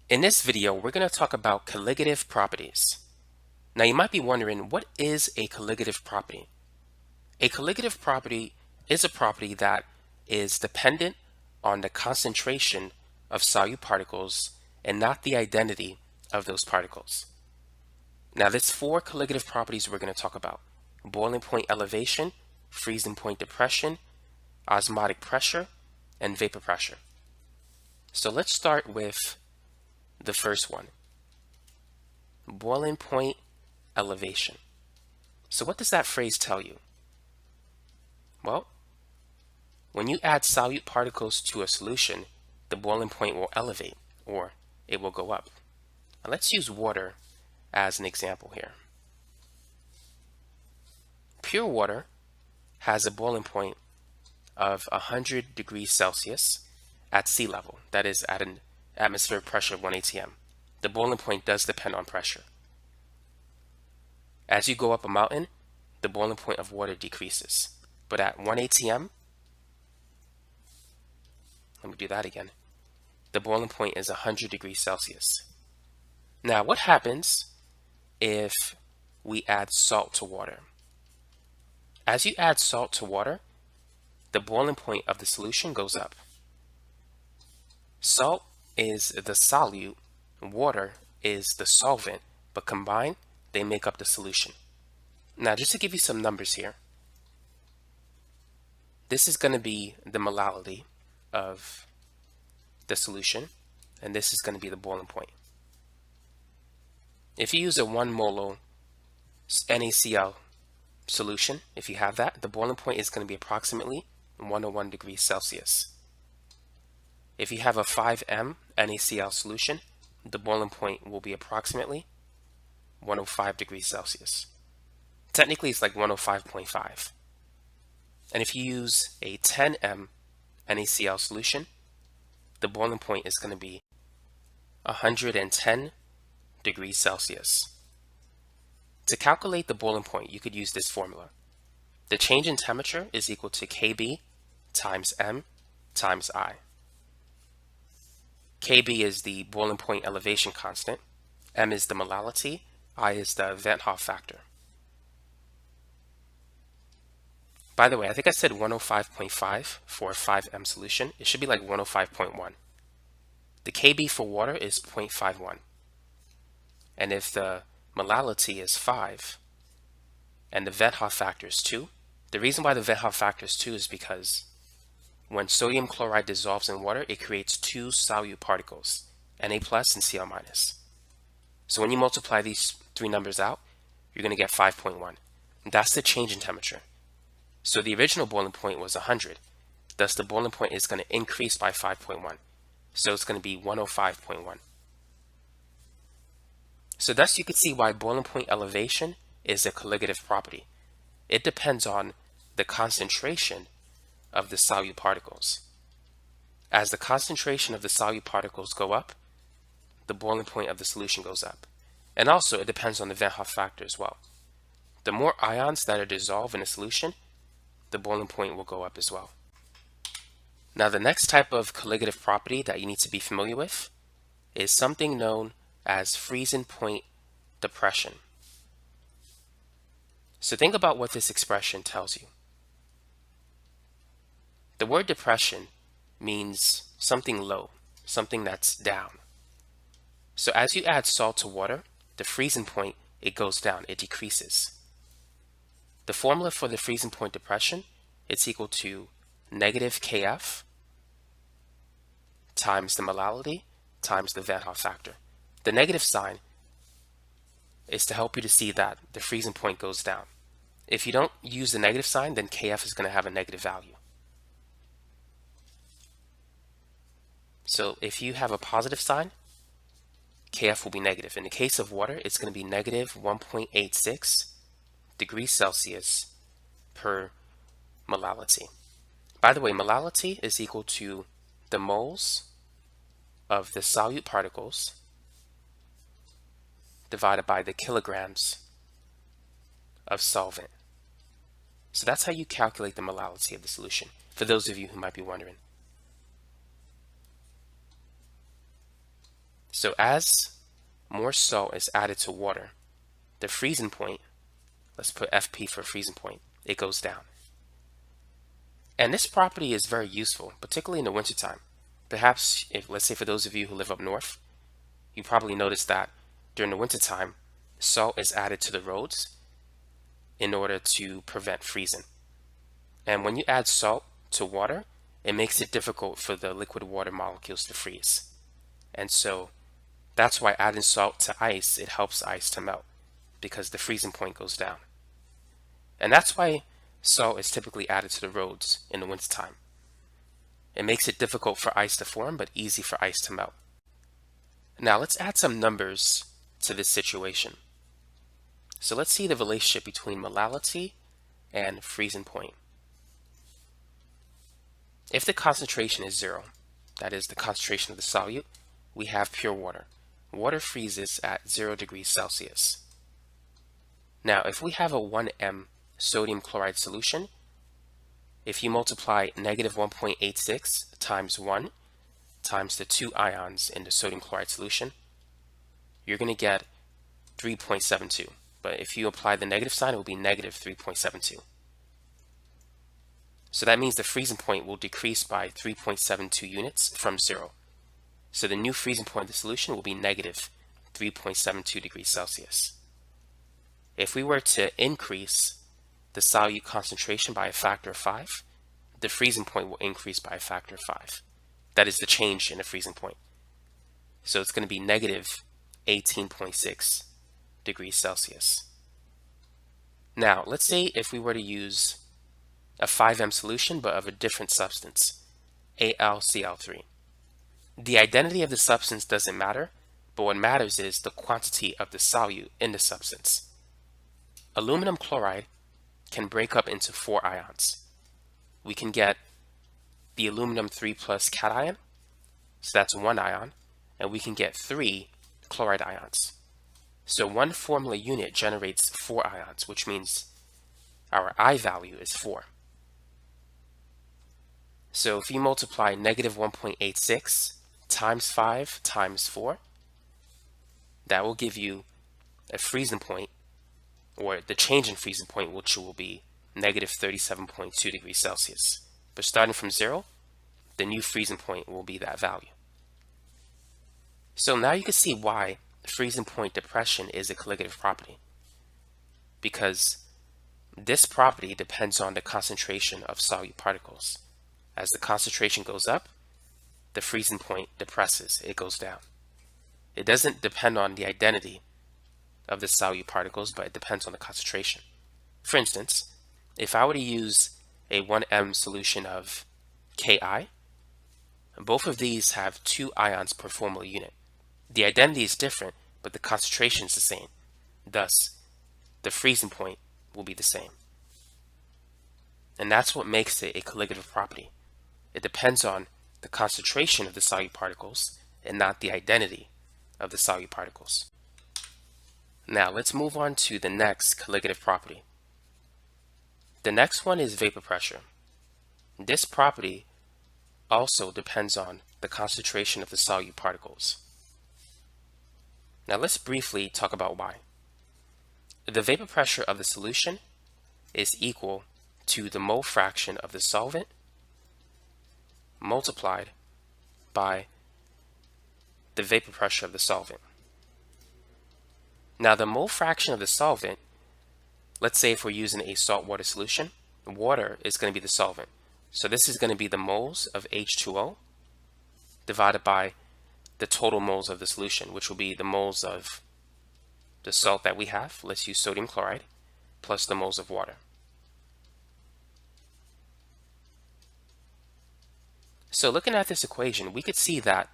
In this video, we're going to talk about colligative properties. Now you might be wondering, what is a colligative property? A colligative property is a property that is dependent on the concentration of solute particles and not the identity of those particles. Now there's four colligative properties we're going to talk about: boiling point elevation, freezing point depression, osmotic pressure, and vapor pressure. So let's start with the first one, boiling point elevation. So what does that phrase tell you? Well, when you add solute particles to a solution, the boiling point will elevate, or it will go up. Now let's use water as an example here. Pure water has a boiling point of 100 degrees Celsius at sea level, that is at an atmospheric pressure of 1 atm. The boiling point does depend on pressure. As you go up a mountain, the boiling point of water decreases. But at 1 atm, let me do that again, the boiling point is 100 degrees Celsius. Now what happens if we add salt to water? As you add salt to water, the boiling point of the solution goes up. Salt is the solute, water is the solvent, but combined, they make up the solution. Now, just to give you some numbers here, this is going to be the molality of the solution, and this is going to be the boiling point. If you use a 1 molar NaCl solution, if you have that, the boiling point is going to be approximately 101 degrees Celsius. If you have a 5M NaCl solution, the boiling point will be approximately 105 degrees Celsius. Technically, it's like 105.5. And if you use a 10M NaCl solution, the boiling point is going to be 110 degrees Celsius. To calculate the boiling point, you could use this formula. The change in temperature is equal to Kb times M times I. Kb is the boiling point elevation constant, M is the molality, I is the Van Hoff factor. By the way, I think I said 105.5 for a 5M solution. It should be like 105.1. The Kb for water is 0.51. And if the molality is 5 and the Van Hoff factor is 2, the reason why the Van Hoff factor is 2 is because when sodium chloride dissolves in water, it creates two solute particles, Na plus and Cl minus. So when you multiply these three numbers out, you're going to get 5.1. That's the change in temperature. So the original boiling point was 100. Thus the boiling point is going to increase by 5.1. So it's going to be 105.1. So thus you can see why boiling point elevation is a colligative property. It depends on the concentration of the solute particles. As the concentration of the solute particles go up, the boiling point of the solution goes up. And also it depends on the Van Hoff factor as well. The more ions that are dissolved in a solution, the boiling point will go up as well. Now the next type of colligative property that you need to be familiar with is something known as freezing point depression. So think about what this expression tells you. The word depression means something low, something that's down. So as you add salt to water, the freezing point, it goes down, it decreases. The formula for the freezing point depression, it's equal to negative Kf times the molality times the Van Hoff factor. The negative sign is to help you to see that the freezing point goes down. If you don't use the negative sign, then Kf is going to have a negative value. So if you have a positive sign, Kf will be negative. In the case of water, it's going to be negative 1.86 degrees Celsius per molality. By the way, molality is equal to the moles of the solute particles divided by the kilograms of solvent. So that's how you calculate the molality of the solution, for those of you who might be wondering. So as more salt is added to water, the freezing point, let's put FP for freezing point, it goes down. And this property is very useful, particularly in the wintertime. Perhaps, if, let's say for those of you who live up north, you probably noticed that during the wintertime, salt is added to the roads in order to prevent freezing. And when you add salt to water, it makes it difficult for the liquid water molecules to freeze. And so that's why adding salt to ice, it helps ice to melt, because the freezing point goes down. And that's why salt is typically added to the roads in the wintertime. It makes it difficult for ice to form, but easy for ice to melt. Now let's add some numbers to this situation. So let's see the relationship between molality and freezing point. If the concentration is 0, that is the concentration of the solute, we have pure water. Water freezes at 0 degrees Celsius. Now, if we have a 1m sodium chloride solution, if you multiply negative 1.86 times 1 times the 2 ions in the sodium chloride solution, you're going to get 3.72. But if you apply the negative sign, it will be negative 3.72. So that means the freezing point will decrease by 3.72 units from 0. So the new freezing point of the solution will be negative 3.72 degrees Celsius. If we were to increase the solute concentration by a factor of 5, the freezing point will increase by a factor of 5. That is the change in the freezing point. So it's going to be negative 18.6 degrees Celsius. Now, let's say if we were to use a 5m solution but of a different substance, AlCl3. The identity of the substance doesn't matter, but what matters is the quantity of the solute in the substance. Aluminum chloride can break up into 4 ions. We can get the aluminum 3 plus cation, so that's 1 ion, and we can get 3 chloride ions. So one formula unit generates 4 ions, which means our I value is 4. So if you multiply negative 1.86 times 5 times 4, that will give you a freezing point, or the change in freezing point, which will be negative 37.2 degrees Celsius. But starting from 0, the new freezing point will be that value. So now you can see why freezing point depression is a colligative property, because this property depends on the concentration of solute particles. As the concentration goes up, the freezing point depresses, it goes down. It doesn't depend on the identity of the solute particles, but it depends on the concentration. For instance, if I were to use a 1m solution of Ki, both of these have 2 ions per formula unit. The identity is different, but the concentration is the same. Thus, the freezing point will be the same. And that's what makes it a colligative property. It depends on the concentration of the solute particles and not the identity of the solute particles. Now let's move on to the next colligative property. The next one is vapor pressure. This property also depends on the concentration of the solute particles. Now let's briefly talk about why. The vapor pressure of the solution is equal to the mole fraction of the solvent multiplied by the vapor pressure of the solvent. Now the mole fraction of the solvent, let's say if we're using a saltwater solution, water is going to be the solvent. So this is going to be the moles of H2O divided by the total moles of the solution, which will be the moles of the salt that we have, let's use sodium chloride, plus the moles of water. So looking at this equation, we could see that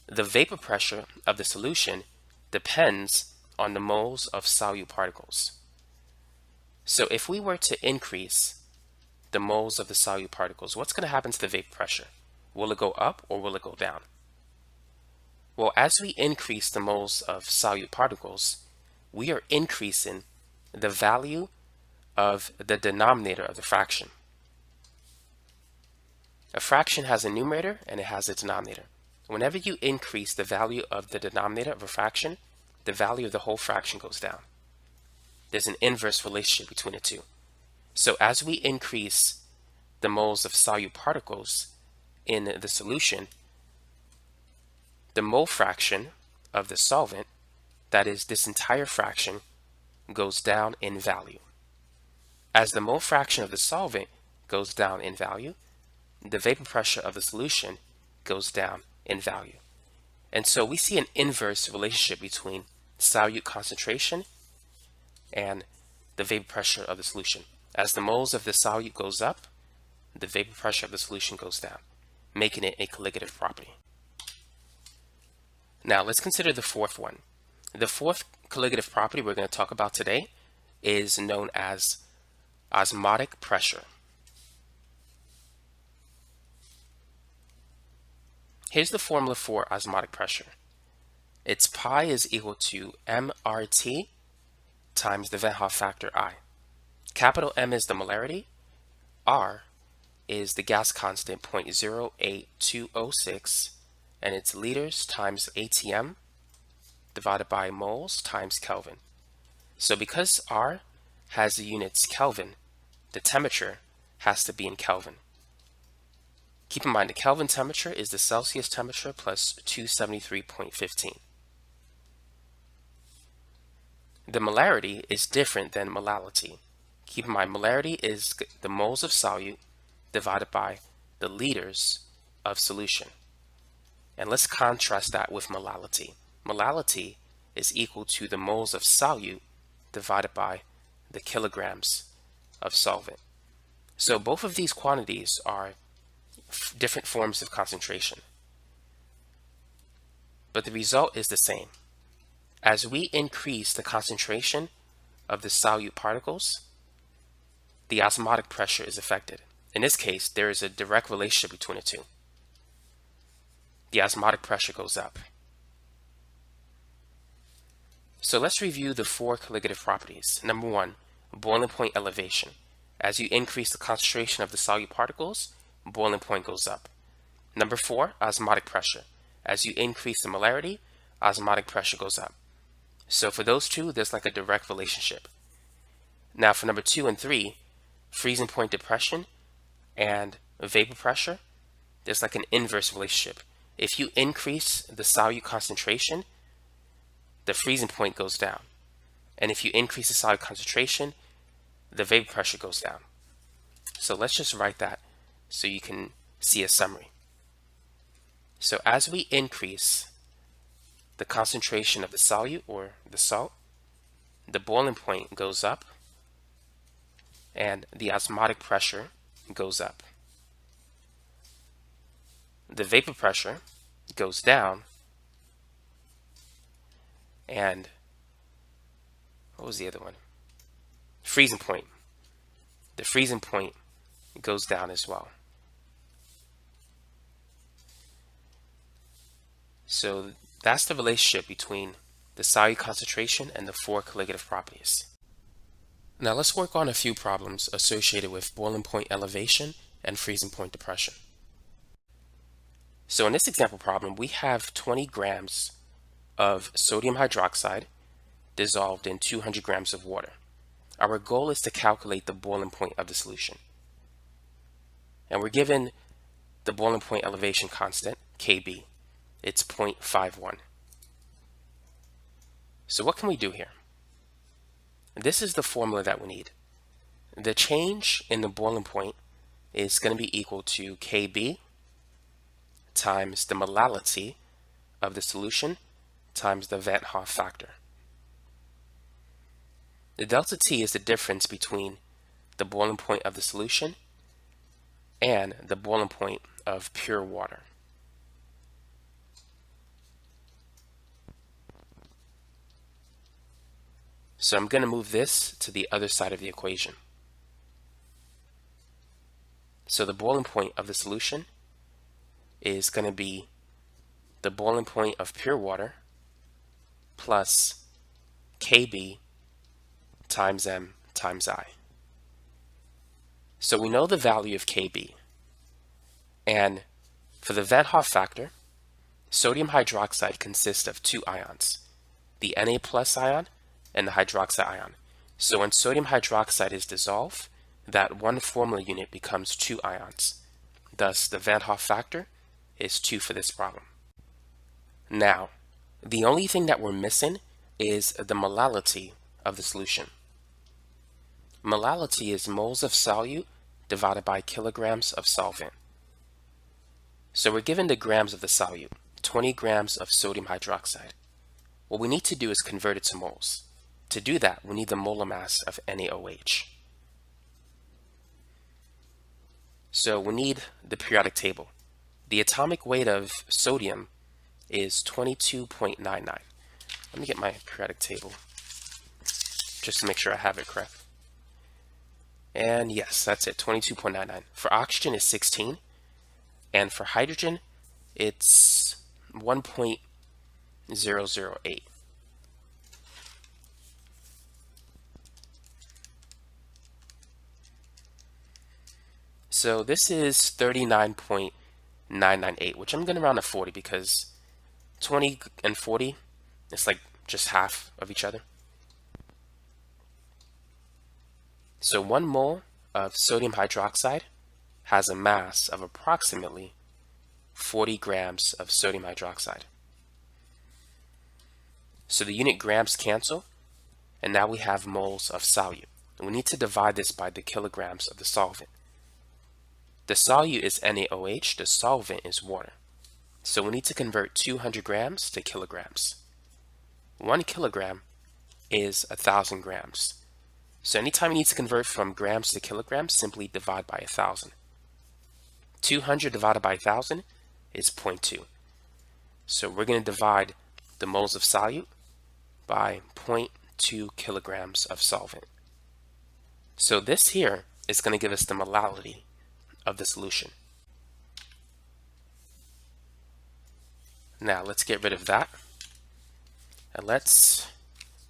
the vapor pressure of the solution depends on the moles of solute particles. So if we were to increase the moles of the solute particles, what's going to happen to the vapor pressure? Will it go up or will it go down? Well, as we increase the moles of solute particles, we are increasing the value of the denominator of the fraction. A fraction has a numerator and it has a denominator. whenever you increase the value of the denominator of a fraction, the value of the whole fraction goes down. There's an inverse relationship between the two. So as we increase the moles of solute particles in the solution, the mole fraction of the solvent, that is this entire fraction, goes down in value. As the mole fraction of the solvent goes down in value, the vapor pressure of the solution goes down in value. And so we see an inverse relationship between solute concentration and the vapor pressure of the solution. As the moles of the solute goes up, the vapor pressure of the solution goes down, making it a colligative property. Now let's consider the fourth one. The fourth colligative property we're going to talk about today is known as osmotic pressure. Here's the formula for osmotic pressure. Its pi is equal to mRT times the Van Hoff factor I. Capital M is the molarity, R is the gas constant 0.08206, and it's liters times ATM divided by moles times Kelvin. So because R has the units Kelvin, the temperature has to be in Kelvin. Keep in mind the Kelvin temperature is the Celsius temperature plus 273.15. The molarity is different than molality. Keep in mind molarity is the moles of solute divided by the liters of solution. And let's contrast that with molality. Molality is equal to the moles of solute divided by the kilograms of solvent. So both of these quantities are different forms of concentration, but the result is the same. As we increase the concentration of the solute particles, the osmotic pressure is affected. In this case, there is a direct relationship between the two. The osmotic pressure goes up. So let's review the four colligative properties. Number one, boiling point elevation. As you increase the concentration of the solute particles, boiling point goes up. Number four, osmotic pressure. As you increase the molarity, osmotic pressure goes up. So for those two, there's like a direct relationship. Now for number 2 and 3, freezing point depression and vapor pressure, there's like an inverse relationship. If you increase the solute concentration, the freezing point goes down. And if you increase the solute concentration, the vapor pressure goes down. So let's just write that so you can see a summary. So as we increase the concentration of the solute or the salt, the boiling point goes up and the osmotic pressure goes up. The vapor pressure goes down, and what was the other one? Freezing point. The freezing point goes down as well. So that's the relationship between the solute concentration and the four colligative properties. Now let's work on a few problems associated with boiling point elevation and freezing point depression. So in this example problem, we have 20 grams of sodium hydroxide dissolved in 200 grams of water. Our goal is to calculate the boiling point of the solution. And we're given the boiling point elevation constant, Kb. It's 0.51. So what can we do here? This is the formula that we need. The change in the boiling point is going to be equal to Kb times the molality of the solution times the Van Hoff factor. The delta T is the difference between the boiling point of the solution and the boiling point of pure water. So I'm going to move this to the other side of the equation. So the boiling point of the solution is going to be the boiling point of pure water plus Kb times m times I. So we know the value of Kb. And for the Van Hoff factor, Sodium hydroxide consists of two ions, the Na plus ion and the hydroxide ion. So when sodium hydroxide is dissolved, that one formula unit becomes two ions. Thus, the Van Hoff factor is 2 for this problem. Now, the only thing that we're missing is the molality of the solution. Molality is moles of solute divided by kilograms of solvent. So we're given the grams of the solute, 20 grams of sodium hydroxide. What we need to do is convert it to moles. To do that, we need the molar mass of NaOH. So we need the periodic table. The atomic weight of sodium is 22.99. Let me get my periodic table just to make sure I have it correct. And yes, that's it, 22.99. For oxygen is 16, and for hydrogen it's 1.008. So this is 39.998, which I'm going to round to 40 because 20 and 40, it's like just half of each other. So 1 mole of sodium hydroxide has a mass of approximately 40 grams of sodium hydroxide. So the unit grams cancel, and now we have moles of solute. And we need to divide this by the kilograms of the solvent. The solute is NaOH, the solvent is water. So we need to convert 200 grams to kilograms. 1 kilogram is 1,000 grams. So anytime you need to convert from grams to kilograms, simply divide by 1,000. 200 divided by 1,000 is 0.2. So we're going to divide the moles of solute by 0.2 kilograms of solvent. So this here is going to give us the molality of the solution. Now let's get rid of that, and let's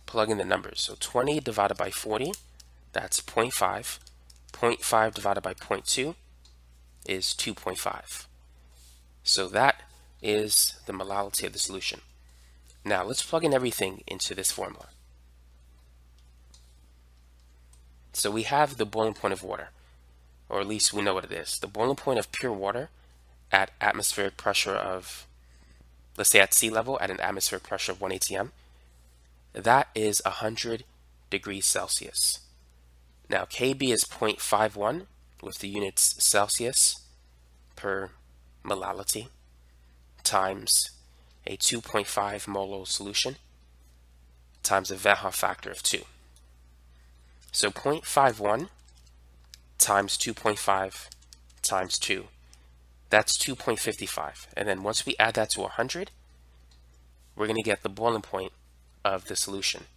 plug in the numbers. So 20 divided by 40, that's 0.5. 0.5 divided by 0.2 is 2.5. So that is the molality of the solution. Now let's plug in everything into this formula. So we have the boiling point of water, or at least we know what it is. The boiling point of pure water at atmospheric pressure of, let's say at sea level, at an atmospheric pressure of 1 atm, that is 100 degrees Celsius. Now Kb is 0.51 with the units Celsius per molality times a 2.5 molar solution times a Van Hoff factor of 2. So 0.51 times 2.5 times 2, that's 2.55. And then once we add that to 100, we're going to get the boiling point of the solution,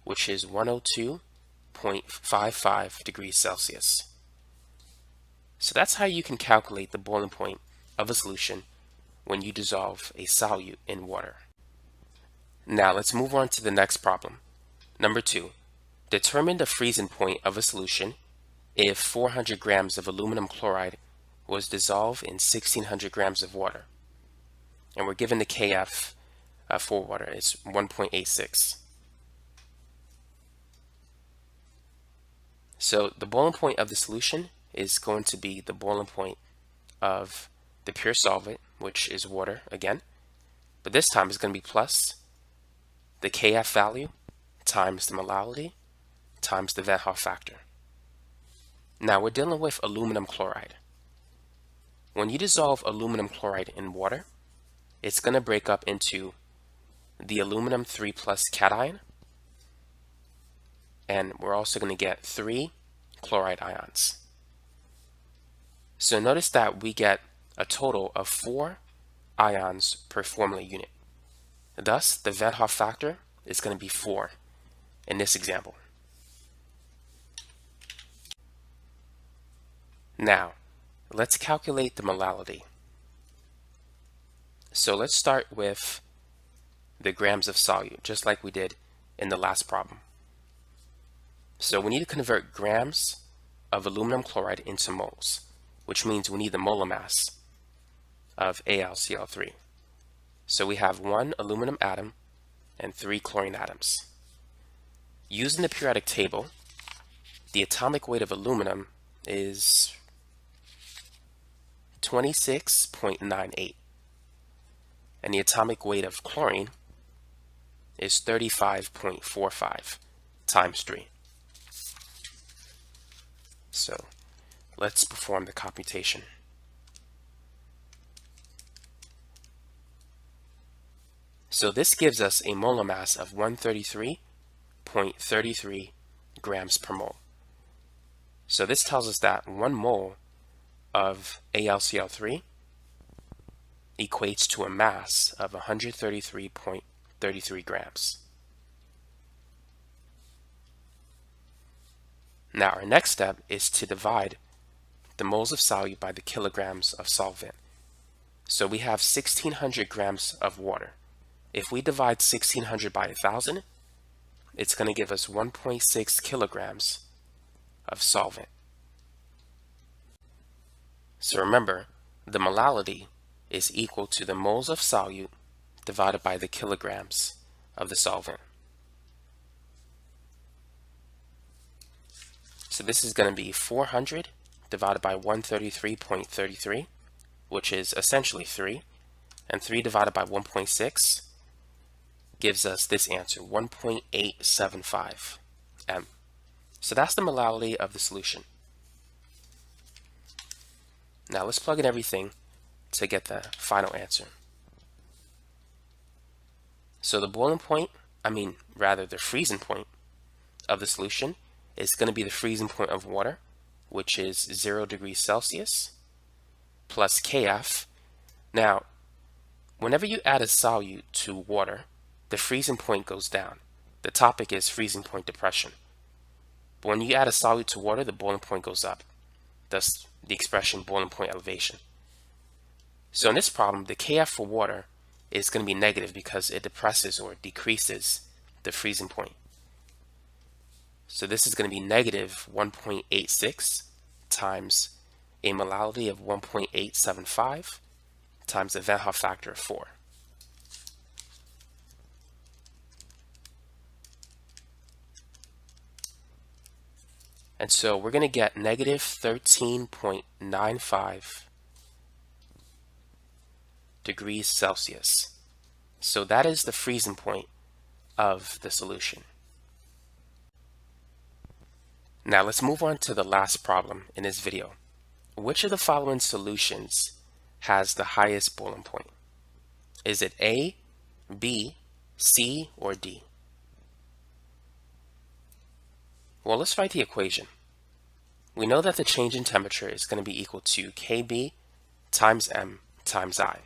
which is 102.55 degrees Celsius. So that's how you can calculate the boiling point of a solution when you dissolve a solute in water. Now let's move on to the next problem. Number 2, determine the freezing point of a solution if 400 grams of aluminum chloride was dissolved in 1600 grams of water. And we're given the Kf for water, it's 1.86. So the boiling point of the solution is going to be the boiling point of the pure solvent, which is water again, but this time it's going to be plus the Kf value times the molality times the Van Hoff factor. Now we're dealing with aluminum chloride. When you dissolve aluminum chloride in water, it's going to break up into the aluminum 3+ cation, and we're also going to get 3 chloride ions. So notice that we get a total of 4 ions per formula unit. Thus, the Van Hoff factor is going to be 4 in this example. Now, let's calculate the molality. So let's start with the grams of solute, just like we did in the last problem. So we need to convert grams of aluminum chloride into moles, which means we need the molar mass of AlCl3. So we have 1 aluminum atom and 3 chlorine atoms. Using the periodic table, the atomic weight of aluminum is 26.98, and the atomic weight of chlorine is 35.45 times 3. So let's perform the computation. So this gives us a molar mass of 133.33 grams per mole. So this tells us that 1 mole of AlCl3 equates to a mass of 133.33 grams. Now our next step is to divide the moles of solute by the kilograms of solvent. So we have 1600 grams of water. If we divide 1600 by 1000, it's going to give us 1.6 kilograms of solvent. So remember, the molality is equal to the moles of solute divided by the kilograms of the solvent. So this is going to be 400 divided by 133.33, which is essentially 3, and 3 divided by 1.6 gives us this answer, 1.875 m. So that's the molality of the solution. Now let's plug in everything to get the final answer. So the boiling point, the freezing point of the solution is going to be the freezing point of water, which is 0 degrees Celsius, plus Kf. Now, whenever you add a solute to water, the freezing point goes down. The topic is freezing point depression. But when you add a solute to water, the boiling point goes up. Thus, the expression boiling point elevation. So in this problem, the Kf for water is going to be negative because it depresses or decreases the freezing point. So this is going to be negative 1.86 times a molality of 1.875 times the Van Hoff factor of 4. And so we're going to get negative 13.95 degrees Celsius. So that is the freezing point of the solution. Now let's move on to the last problem in this video. Which of the following solutions has the highest boiling point? Is it A, B, C, or D? Well, let's write the equation. We know that the change in temperature is going to be equal to Kb times m times I.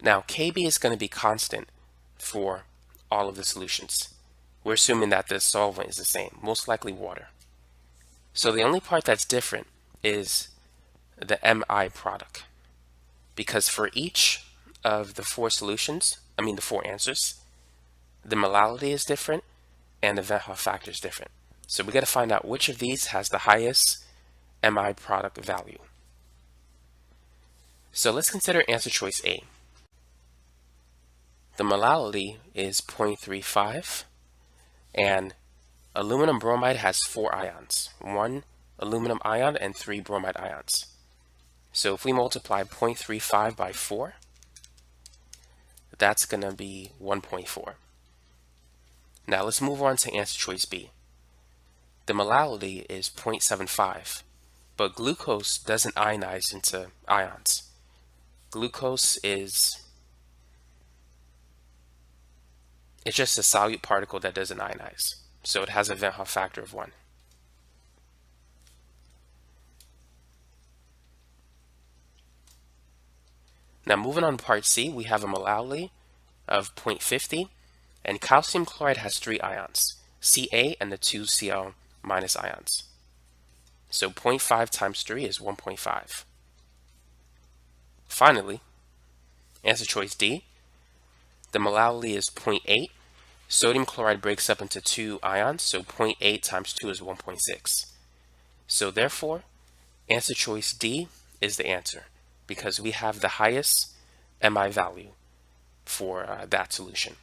Now, Kb is going to be constant for all of the solutions. We're assuming that the solvent is the same, most likely water. So the only part that's different is the Mi product, because for each of the 4 solutions, the 4 answers, the molality is different and the Van Hoff factor is different. So we got to find out which of these has the highest Mi product value. So let's consider answer choice A. The molality is 0.35, and aluminum bromide has 4 ions, 1 aluminum ion and 3 bromide ions. So if we multiply 0.35 by 4, that's going to be 1.4. Now let's move on to answer choice B. The molality is 0.75, but glucose doesn't ionize into ions. Glucose it's just a solute particle that doesn't ionize, so it has a Van Hoff factor of 1. Now moving on to part C, we have a molality of 0.50, and calcium chloride has 3 ions, Ca and the 2 Cl minus ions. So 0.5 times 3 is 1.5. Finally, answer choice D, the molality is 0.8. Sodium chloride breaks up into 2 ions, so 0.8 times 2 is 1.6. So therefore, answer choice D is the answer, because we have the highest Mi value for that solution.